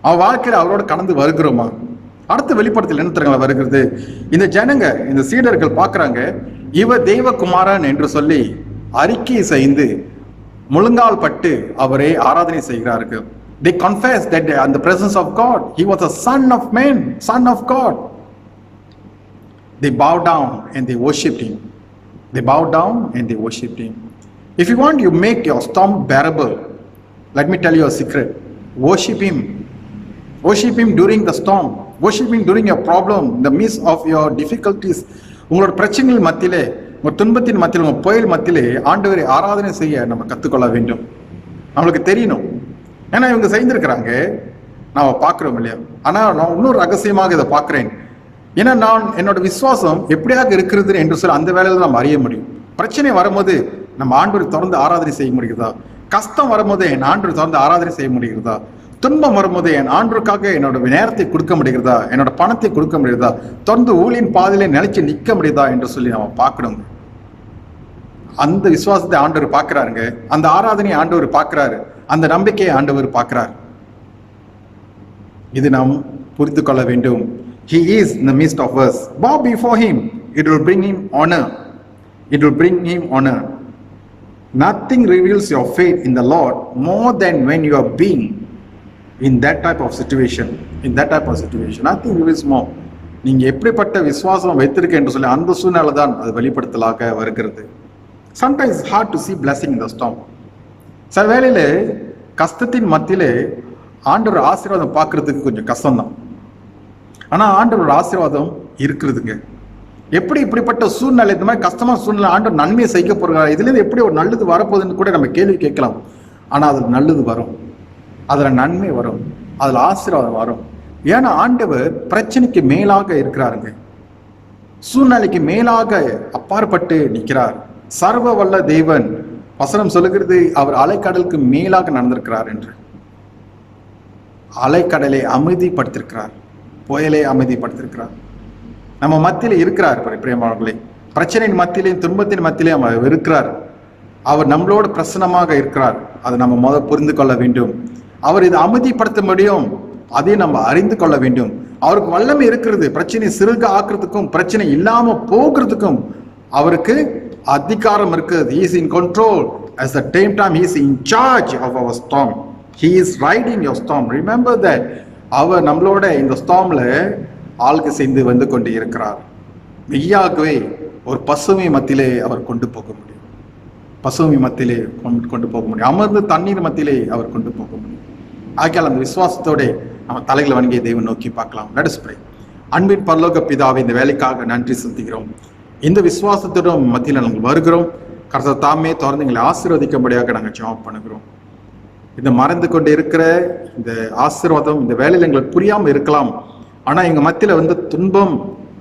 அவன் வாழ்க்கையில அவரோட கடந்து வருகிறோமா? அடுத்த வெளிப்படுத்தல் என்ன தெரியுங்களா வருகிறது? இந்த ஜனங்க, இந்த சீடர்கள் பார்க்கறாங்க, இவர் தெய்வகுமாரன் என்று சொல்லி அறிக்கை செய்து முழங்கால் பட்டு அவரை ஆராதனை செய்கிறார்கள். They confess that in the presence of God, he was a son of man, son of God. They bow down and they worshipped him. They bow down and they worshipped him. If you want, you make your storm bearable. Let me tell you a secret. Worship him. Worship him during the storm. Worship him during your problem, in the midst of your difficulties. உங்களோட பிரச்சனைகள் மத்தியிலே, உங்க துன்பத்தின் மத்தியில், உங்க புயல் மத்தியிலே ஆண்டவரை ஆராதனை செய்ய நம்ம கற்றுக்கொள்ள வேண்டும். நம்மளுக்கு தெரியணும். ஏன்னா இவங்க செய்திருக்கிறாங்க, நாம பார்க்கிறோம் இல்லையா? ஆனா நான் இன்னொரு ரகசியமாக இதை பார்க்கிறேன். ஏன்னா நான் என்னோட விசுவாசம் எப்படியாக இருக்கிறது என்று சொல்லி அந்த வேலையில நம்ம அறிய முடியும். பிரச்சனை வரும்போது நம்ம ஆண்டவரை தொடர்ந்து ஆராதனை செய்ய முடிகிறதா? கஷ்டம் வரும்போது என் ஆண்டவரை தொடர்ந்து ஆராதனை செய்ய முடிகிறதா? துன்பம் வரும்போது என் ஆண்டவருக்காக என்னோட நேரத்தை கொடுக்க முடிகிறதா? என்னோட பணத்தை கொடுக்க முடியுதா? தொடர்ந்து ஊழியின் பாதையில நிலைச்சு நிற்க முடியுதா என்று சொல்லி நம்ம பார்க்கணும். அந்த விசுவாசத்தை ஆண்டவர் பார்க்கிறாருங்க. அந்த ஆராதனையை ஆண்டவர் பார்க்கிறாரு. அந்த நம்பிக்கையை ஆண்டவர் பார்க்கிறார். இது நாம் புரிந்து கொள்ள வேண்டும். He is in the midst of us. Bow before him. It will bring him honor. It will bring him honor. Nothing reveals your faith in the Lord more than when you are being in that type of situation. In that type of situation, nothing reveals more. நீங்க எப்படிப்பட்ட விசுவாசம் வைத்திருக்க என்று சொல்லி அந்த சூழ்நிலை தான் அது வெளிப்படுத்தலாக வருகிறது. Sometimes it's hard to see blessing in the storm. சில வேளையில கஷ்டத்தின் மத்தியிலே ஆண்டவர் ஆசீர்வாதம் பார்க்கறதுக்கு கொஞ்சம் கஷ்டம்தான். ஆனா ஆண்டவர் ஆசீர்வாதம் இருக்கிறதுங்க. எப்படி இப்படிப்பட்ட சூழ்நிலை, இந்த மாதிரி கஷ்டமான சூழ்நிலை ஆண்டவர் நன்மையை செய்ய போகிறார், இதுல இருந்து எப்படி ஒரு நல்லது வரப்போகுதுன்னு கூட நம்ம கேள்வி கேட்கலாம். ஆனா அதுல நல்லது வரும், அதுல நன்மை வரும், அதுல ஆசீர்வாதம் வரும். ஏன்னா ஆண்டவர் பிரச்சனைக்கு மேலாக இருக்கிறாருங்க. சூழ்நிலைக்கு மேலாக அப்பாற்பட்டு நிற்கிறார். சர்வ வல்ல தேவன். வசனம் சொல்லுகிறது, அவர் அலைக்கடலுக்கு மேலாக நடந்திருக்கிறார் என்று. அலைக்கடலை அமைதிப்படுத்திருக்கிறார், புயலை அமைதிப்படுத்திருக்கிறார். நம்ம மத்தியில இருக்கிறார் பிரியமானவர்களே. பிரச்சனையின் மத்தியிலையும் துன்பத்தின் மத்தியிலையும் அவர் இருக்கிறார். அவர் நம்மளோட பிரசன்னமாக இருக்கிறார். அதை நம்ம புரிந்து கொள்ள வேண்டும். அவர் இதை அமைதிப்படுத்த முடியும், அதையும் நம்ம அறிந்து கொள்ள வேண்டும். அவருக்கு வல்லமை இருக்கிறது. பிரச்சனை சிறுக ஆக்குறதுக்கும் பிரச்சனை இல்லாம போகிறதுக்கும் அவருக்கு அதிகாரம் இருக்கிறது. He is in control. At the same time, he is in charge of our storm. He is riding your storm. Remember that. அவர் நம்மளோட இந்த ஸ்டார்ம்ல ஆளுக்கு சேர்ந்து வந்து கொண்டு இருக்கிறார். மெய்யாகவே ஒரு பசுமை மத்தியிலே அவர் கொண்டு போக முடியும். பசுமை மத்தியிலே கொண்டு போக முடியும். அமர்ந்து தண்ணீர் மத்தியிலே அவர் கொண்டு போக முடியும். ஆகையால் அந்த விசுவாசத்தோட நம்ம தலைகளை வணங்கிய தேவன் நோக்கி பார்க்கலாம். Let us pray. அன்பின் பரலோக பிதாவே, இந்த வேலைக்காக நன்றி செலுத்துகிறோம். இந்த விசுவாசத்தோட மத்தியில் நாங்கள் வருகிறோம். கர்த்தர் தாமே தொடர்ந்து எங்களை ஆசீர்வதிக்கும்படியாக நாங்கள் ஜெபம் பண்ணுகிறோம். இந்த மறந்து கொண்டு இருக்கிற இந்த ஆசீர்வாதம் இந்த வேலையில் எங்களுக்கு புரியாமல் இருக்கலாம். ஆனா எங்க மத்தியில வந்து துன்பம்,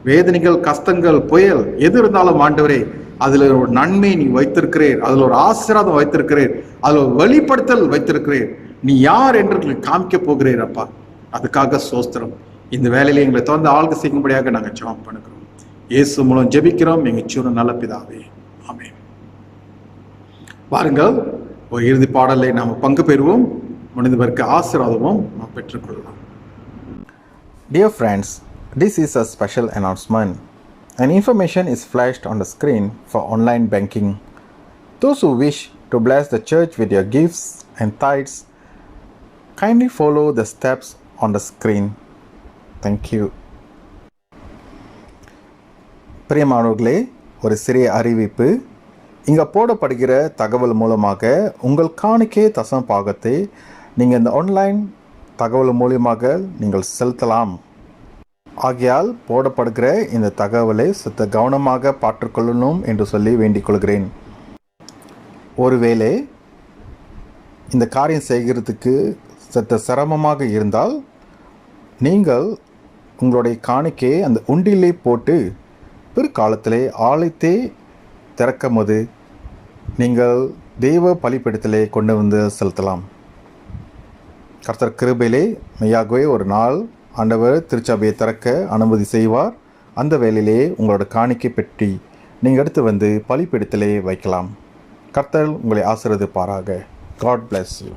வேதனைகள், கஷ்டங்கள், புயல் எது இருந்தாலும் ஆண்டவரே, அதுல ஒரு நன்மை நீ வைத்திருக்கிறீர், அதுல ஒரு ஆசீர்வாதம் வைத்திருக்கிறீர், அதுல ஒரு வெளிப்படுத்தல் வைத்திருக்கிறீர். நீ யார் என்று காமிக்க போகிறீர் அப்பா. அதுக்காக சோஸ்திரம். இந்த வேலையில எங்களை தொடர்ந்து ஆளுக்கு செய்யும்படியாக நாங்கள் ஜெபம் பண்ணுகிறோம். இயேசு மூலம் ஜெபிக்கிறோம் எங்க சூர நல்ல பிதாவே, ஆமென். பாருங்கள், ஒரு இறுதி பாடலை நாம் பங்கு பெறுவோம். முடிந்தவருக்கு ஆசீர்வாதமும் நாம் பெற்றுக்கொள்ளலாம். Dear friends, this is a special announcement. An information is flashed on the screen for online banking. Those who wish to bless the church with your gifts and tithes, kindly follow the steps on the screen. Thank you. பிரியமானவர்களே, ஒரு சிறிய அறிவிப்பு. இங்கே போடப்படுகிற தகவல் மூலமாக உங்கள் காணிக்கை தசம பாகத்தை நீங்கள் இந்த ஆன்லைன் தகவல் மூலியமாக நீங்கள் செலுத்தலாம். ஆகையால் போடப்படுகிற இந்த தகவலை சற்று கவனமாக பார்த்துக்கொள்ளணும் என்று சொல்லி வேண்டிக் கொள்கிறேன். ஒருவேளை இந்த காரியம் செய்கிறதுக்கு சற்று சிரமமாக இருந்தால் நீங்கள் உங்களுடைய காணிக்கையை அந்த உண்டியிலே போட்டு பிற்காலத்திலே ஆலயத்தை திறக்கும் போது நீங்கள் தெய்வ பலிபீடத்திலே கொண்டு வந்து செலுத்தலாம். கர்த்தர் கிருபையிலே மெய்யாகவே ஒரு நாள் ஆண்டவர் திருச்சபையை திறக்க அனுமதி செய்வார். அந்த வேளையிலே உங்களோட காணிக்கை பெட்டி நீங்கள் எடுத்து வந்து பலிபீடத்திலே வைக்கலாம். கர்த்தர் உங்களை ஆசீர்வதிப்பாராக. God bless you.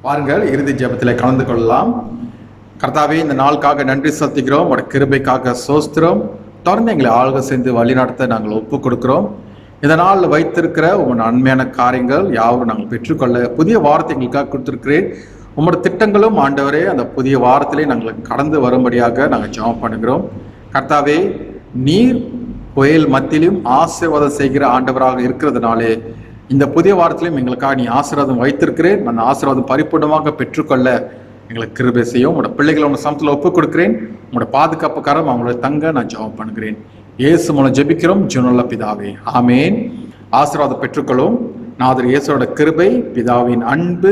வாருங்கள் இறுதி ஜெபத்தில் கலந்து கொள்ளலாம். கர்த்தாவே, இந்த நாளுக்காக நன்றி செலுத்துகிறோம். உடைய கிருபைக்காக சோஸ்திரம். தொடர்ந்து எங்களை ஆளுக சேர்ந்து வழிநடத்த நாங்கள் ஒப்பு கொடுக்கிறோம். இந்த நாளில் வைத்திருக்கிற உங்கள் நன்மையான காரியங்கள் யாரும் நாங்கள் பெற்றுக்கொள்ள புதிய வாரத்தை எங்களுக்காக கொடுத்திருக்கிறேன். உங்களோட திட்டங்களும் ஆண்டவரே அந்த புதிய வாரத்திலே நாங்கள் கடந்து வரும்படியாக நாங்கள் ஜெபம் பண்ணுகிறோம். கர்த்தாவே, நீர் புயல் மத்தியிலும் ஆசீர்வாதம் செய்கிற ஆண்டவராக இருக்கிறதுனாலே இந்த புதிய வாரத்திலும் எங்களுக்காக நீ ஆசீர்வாதம் வைத்திருக்கிறேன். அந்த ஆசீர்வாதம் பரிபூர்ணமாக பெற்றுக்கொள்ள எங்களுக்கு கிருபை செய்யும். உங்களோட பிள்ளைகளை உங்க சமத்துல ஒப்புக் கொடுக்கிறேன். உங்களோட பாதுகாப்புக்காரம் அவங்களோட தங்க நான் ஜெபம் பண்ணுகிறேன். இயேசு மூலம் ஜெபிக்கிறோம் ஜீவனுள்ள பிதாவே, ஆமேன். ஆசீர்வாதம் பெற்றுக்கொள்ளும். நாதர் இயேசுவோட கிருபை, பிதாவின் அன்பு,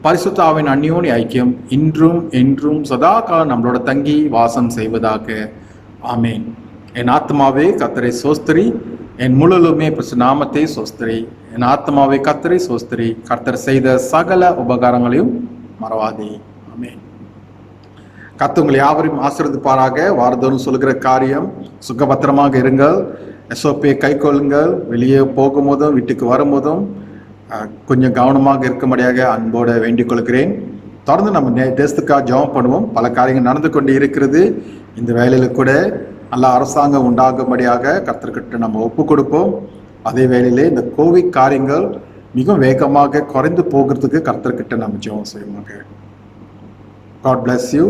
பரிசுத்த ஆவியின் அந்யோன்ய ஐக்கியம் இன்றும் என்றும் சதா காலம் நம்மளோட தங்கி வாசம் செய்வதாக, ஆமேன். என் ஆத்மாவே கர்த்தரை சோஸ்திரி, என் முழுலுமே நாமத்தை சோஸ்திரி. என் ஆத்மாவே கர்த்தரை சோஸ்திரி, கர்த்தர் செய்த சகல உபகாரங்களையும் மறவாதே, ஆமென். கர்த்தர் உங்களை யாவரையும் ஆசீர்வதிப்பாராக. வாரதோறும் சொல்லுகிற காரியம், சுகபத்திரமாக இருங்கள், SOP கை கொள்ளுங்கள். வெளியே போகும்போதும் வீட்டுக்கு வரும்போதும் கொஞ்சம் கவனமாக இருக்கும்படியாக அன்போடு வேண்டிக் கொள்கிறேன். தொடர்ந்து நம்ம தேசத்துக்காக ஜெபம் பண்ணுவோம். பல காரியங்கள் நடந்து கொண்டு இருக்கிறது. இந்த வேலையில கூட நல்ல அரசாங்கம் உண்டாகும்படியாக கர்த்தர்கிட்ட நம்ம ஒப்பு கொடுப்போம். அதே வேளையிலே இந்த கோவிட் காரியங்கள் மிக வேகமாக குறைந்து போகிறதுக்கு கர்த்தர்கிட்ட நம்ம ஜெபம் செய்வோம். God bless you.